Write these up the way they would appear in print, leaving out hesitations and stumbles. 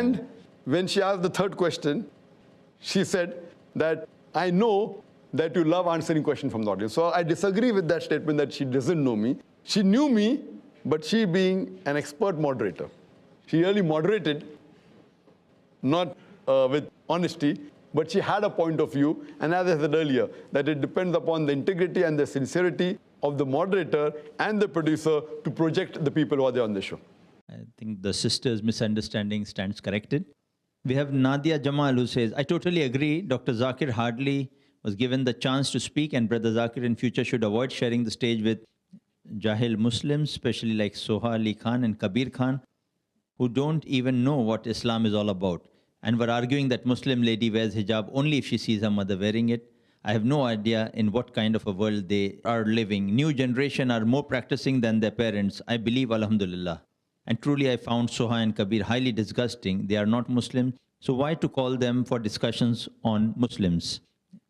And when she asked the third question, she said that I know that you love answering questions from the audience. So I disagree with that statement that she doesn't know me. She knew me, but she being an expert moderator, she really moderated, not with honesty, but she had a point of view. And as I said earlier, that it depends upon the integrity and the sincerity of the moderator and the producer to project the people who are there on the show. I think the sister's misunderstanding stands corrected. We have Nadia Jamal who says, I totally agree. Dr. Zakir hardly was given the chance to speak, and Brother Zakir in future should avoid sharing the stage with Jahil Muslims, especially like Soha Ali Khan and Kabir Khan, who don't even know what Islam is all about, and were arguing that Muslim lady wears hijab only if she sees her mother wearing it. I have no idea in what kind of a world they are living. New generation are more practicing than their parents. I believe, alhamdulillah. And truly I found Soha and Kabir highly disgusting. They are not Muslim, so why to call them for discussions on Muslims?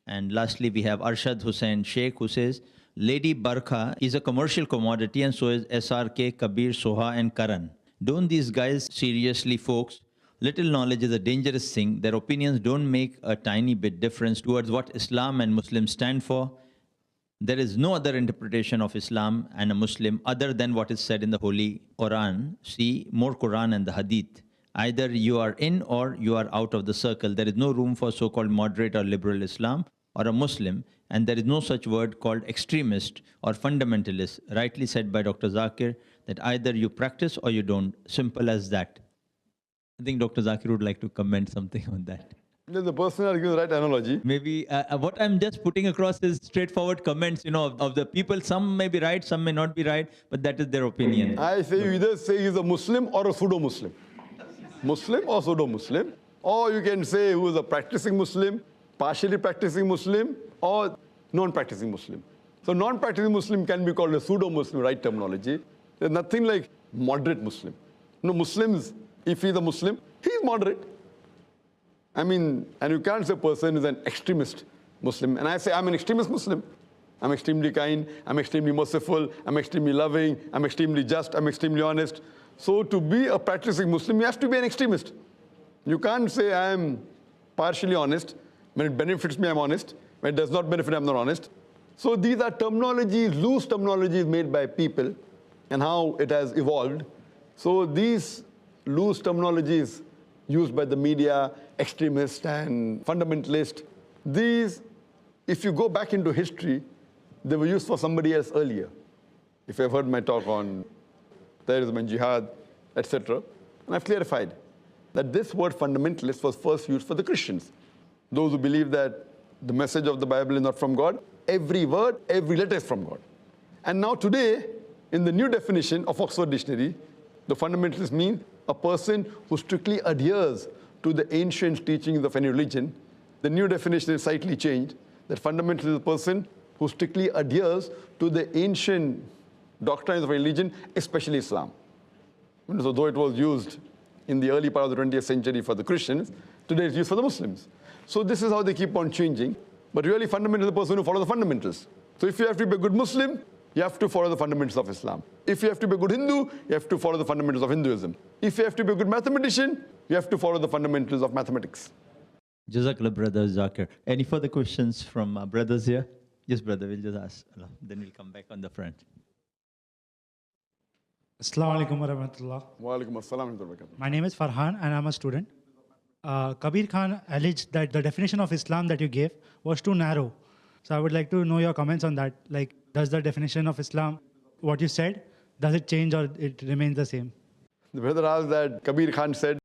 And lastly, we have Arshad Hussain Sheikh who says, Lady Barkha is a commercial commodity and so is SRK, Kabir, Soha and Karan. Don't these guys seriously, folks? Little knowledge is a dangerous thing. Their opinions don't make a tiny bit difference towards what Islam and Muslims stand for. There is no other interpretation of Islam and a Muslim other than what is said in the Holy Quran. See more Quran and the Hadith. Either you are in or you are out of the circle. There is no room for so-called moderate or liberal Islam or a Muslim, and there is no such word called extremist or fundamentalist, rightly said by Dr. Zakir, that either you practice or you don't. Simple as that. I think Dr. Zakir would like to comment something on that. The person are giving the right analogy. Maybe what I'm just putting across is straightforward comments, of the people. Some may be right, some may not be right, but that is their opinion. I say you either say he's a Muslim or a pseudo-Muslim. Muslim or pseudo-Muslim. Or you can say who is a practicing Muslim, partially practicing Muslim, or non-practicing Muslim. So non-practicing Muslim can be called a pseudo-Muslim, right terminology. There's nothing like moderate Muslim. No, Muslims, if he's a Muslim, he's moderate. And you can't say a person is an extremist Muslim. And I say I'm an extremist Muslim. I'm extremely kind, I'm extremely merciful, I'm extremely loving, I'm extremely just, I'm extremely honest. So to be a practicing Muslim, you have to be an extremist. You can't say I'm partially honest. When it benefits me, I'm honest. When it does not benefit, I'm not honest. So these are terminologies, loose terminologies made by people and how it has evolved. So these loose terminologies used by the media, extremist and fundamentalist, these, if you go back into history, they were used for somebody else earlier. If you've heard my talk on terrorism and jihad, etc., and I've clarified that this word fundamentalist was first used for the Christians. Those who believe that the message of the Bible is not from God, every word, every letter is from God. And now today, in the new definition of Oxford Dictionary, the fundamentalist means a person who strictly adheres to the ancient teachings of any religion. The new definition is slightly changed, that fundamentalist is a person who strictly adheres to the ancient doctrines of religion, especially Islam. So though it was used in the early part of the 20th century for the Christians, today it's used for the Muslims. So this is how they keep on changing. But really fundamental is the person who follows the fundamentals. So if you have to be a good Muslim, you have to follow the fundamentals of Islam. If you have to be a good Hindu, you have to follow the fundamentals of Hinduism. If you have to be a good mathematician, you have to follow the fundamentals of mathematics. Jazakallah, Brother Zakir. Any further questions from brothers here? Yes, brother, we'll just ask. Then we'll come back on the front. Assalamu alaikum wa rahmatullah. Wa alaikum assalam wa rahmatullah. My name is Farhan and I'm a student. Kabir Khan alleged that the definition of Islam that you gave was too narrow. So I would like to know your comments on that. Like, does the definition of Islam, what you said, does it change or it remains the same? The brother asked that Kabir Khan said